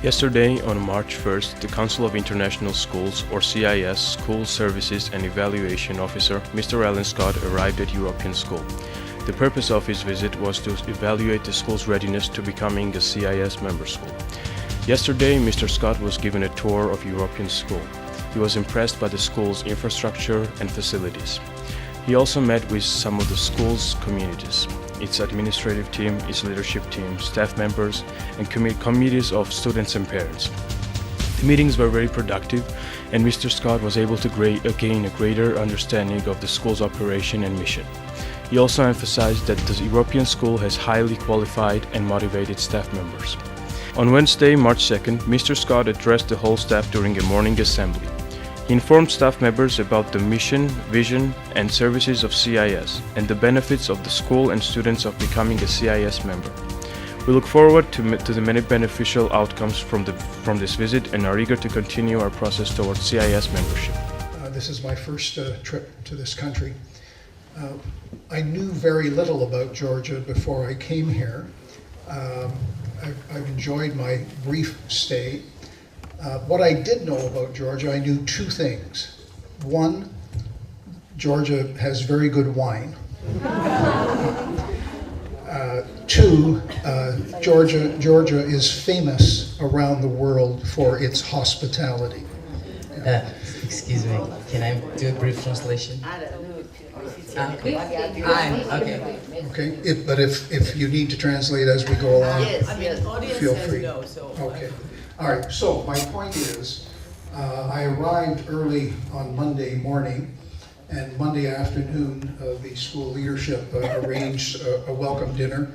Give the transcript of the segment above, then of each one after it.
Yesterday, on March 1st, the Council of International Schools, or CIS, School Services and Evaluation Officer, Mr. Alan Scott, arrived at European School. The purpose of his visit was to evaluate the school's readiness to becoming a CIS member school. Yesterday, Mr. Scott was given a tour of European School. He was impressed by the school's infrastructure and facilities. He also met with some of the school's communities, its administrative team, its leadership team, staff members, and committees of students and parents. The meetings were very productive, and Mr. Scott was able to gain a greater understanding of the school's operation and mission. He also emphasized that the European School has highly qualified and motivated staff members. On Wednesday, March 2nd, Mr. Scott addressed the whole staff during a morning assembly. He informed staff members about the mission, vision, and services of CIS and the benefits of the school and students of becoming a CIS member. We look forward to the many beneficial outcomes from this visit and are eager to continue our process towards CIS membership. This is my first trip to this country. I knew very little about Georgia before I came here. I've enjoyed my brief stay. What I did know about Georgia, I knew two things. One, Georgia has very good wine. Two, Georgia is famous around the world for its hospitality. Excuse me, can I do a brief translation? Okay. Okay, but if you need to translate as we go along, feel free. Okay. All right, so my point is, I arrived early on Monday morning, and Monday afternoon, the school leadership arranged a welcome dinner,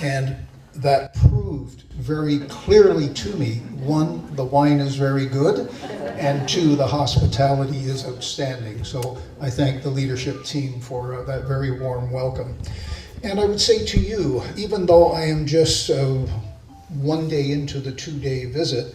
and that proved very clearly to me, one, the wine is very good, and two, the hospitality is outstanding. So I thank the leadership team for that very warm welcome. And I would say to you, even though I am just one day into the two-day visit,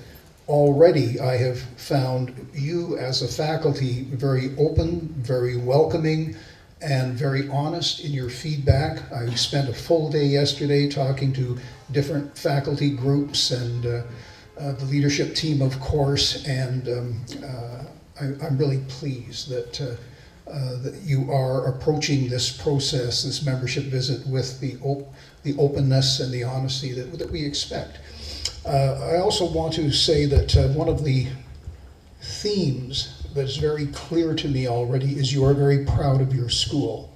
already I have found you as a faculty very open, very welcoming, and very honest in your feedback. I spent a full day yesterday talking to different faculty groups and the leadership team, of course, and I'm really pleased that you are approaching this process, this membership visit, with the openness and the honesty that we expect. I also want to say that one of the themes that's very clear to me already is you are very proud of your school.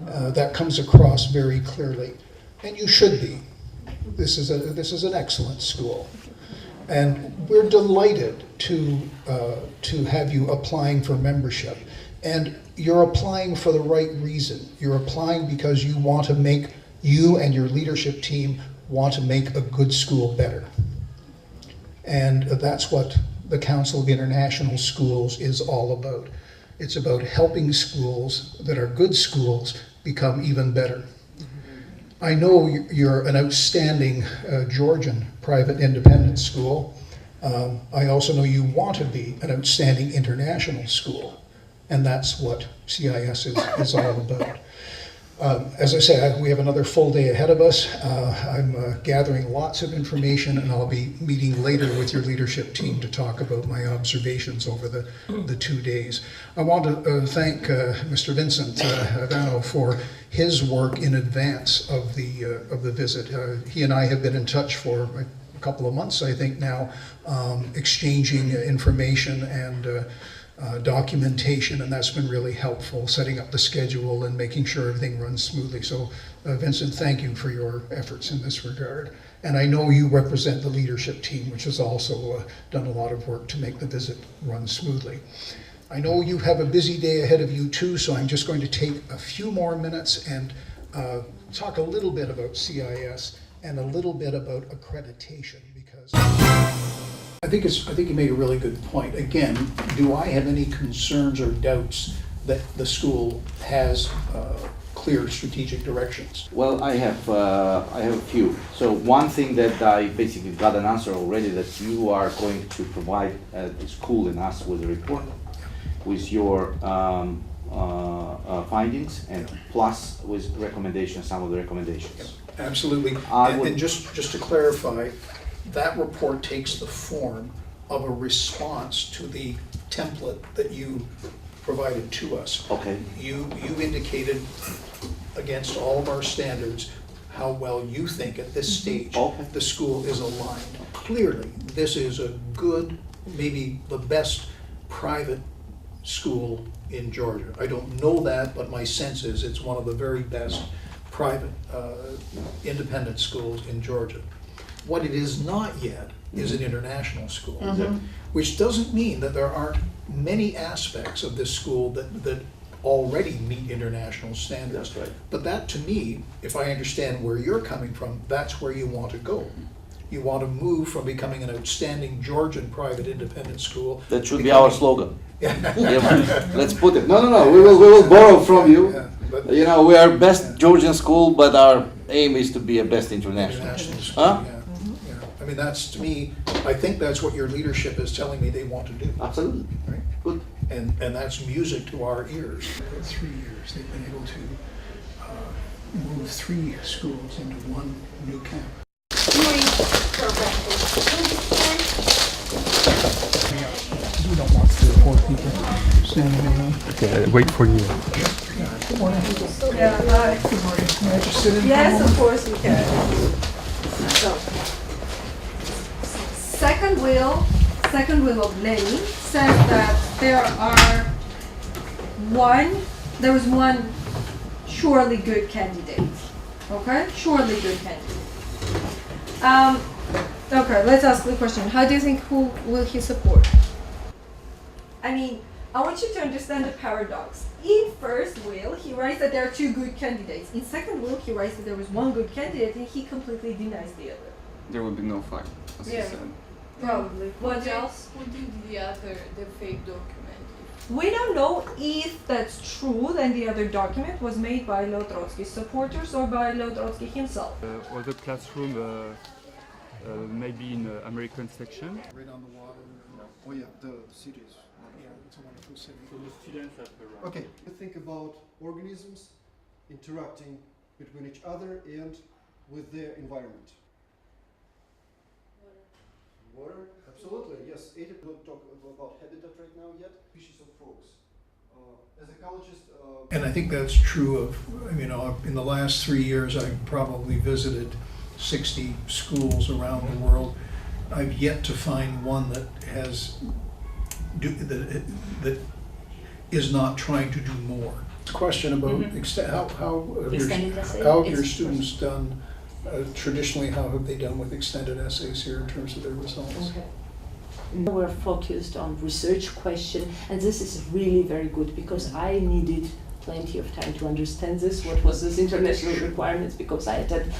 That comes across very clearly, and you should be. This is an excellent school, and we're delighted to have you applying for membership. And you're applying for the right reason. You're applying because you and your leadership team want to make a good school better. And that's what the Council of International Schools is all about. It's about helping schools that are good schools become even better. I know you're an outstanding Georgian private independent school. I also know you want to be an outstanding international school. And that's what CIS is all about. As I say, we have another full day ahead of us. I'm gathering lots of information, and I'll be meeting later with your leadership team to talk about my observations over the 2 days. I want to thank Mr. Vincent Adano for his work in advance of the visit. He and I have been in touch for a couple of months, I think now, exchanging information and documentation, and that's been really helpful, setting up the schedule and making sure everything runs smoothly. So Vincent, thank you for your efforts in this regard. And I know you represent the leadership team, which has also done a lot of work to make the visit run smoothly. I know you have a busy day ahead of you too, so I'm just going to take a few more minutes and talk a little bit about CIS and a little bit about accreditation, because I think you made a really good point. Again, do I have any concerns or doubts that the school has clear strategic directions? Well, I have a few. So one thing that I basically got an answer already, that you are going to provide the school and us with a report with your findings, and plus with recommendations, some of the recommendations. Absolutely. And just to clarify, that report takes the form of a response to the template that you provided to us. Okay. You indicated against all of our standards how well you think at this stage Okay. the school is aligned. Clearly, this is a good, maybe the best private school in Georgia. I don't know that, but my sense is it's one of the very best private independent schools in Georgia. What it is not yet is an international school, which doesn't mean that there aren't many aspects of this school that already meet international standards. That's right. But that, to me, if I understand where you're coming from, that's where you want to go. You want to move from becoming an outstanding Georgian private independent school. That should be our slogan. Yeah, let's put it. No. We will borrow from you. Yeah, but You know, we are best Georgian school, but our aim is to be a best international. international school, Huh? yeah. I mean, that's, to me, I think that's what your leadership is telling me they want to do. Absolutely. Right? Good. And that's music to our ears. For 3 years, they've been able to move 3 schools into one new campus. We don't want 3 or 4 people standing around. Okay, wait for you. Good morning. Yeah, hi. Good morning. Can I just sit in? Yes, of course we can. So, second will of Lenny says that there was one surely good candidate. Okay? Surely good candidate. Okay, let's ask the question. How do you think who will he support? I mean, I want you to understand the paradox. In first will, he writes that there are 2 good candidates. In second will, he writes that there was 1 good candidate and he completely denies the other. There will be no fight, as you Yeah. said. Probably. What else? Who did the fake document? We don't know if that's true, then the other document was made by Leo Trotsky's supporters or by Leo Trotsky himself. Or the classroom, maybe in the American section. Right on the water. Oh yeah, the cities. Yeah, it's a wonderful city. Okay, think about organisms interacting between each other and with their environment. Water, absolutely, yes. 80 don't talk about habitat right now yet. Species of frogs. As ecologist, And I think that's true of, you know, in the last 3 years, I've probably visited 60 schools around the world. I've yet to find one that has, that is not trying to do more. Question about how have your students done, traditionally, how have they done with extended essays here in terms of their results? Okay. We're focused on research question, and this is really very good because I needed plenty of time to understand this, what was this international requirements, because I had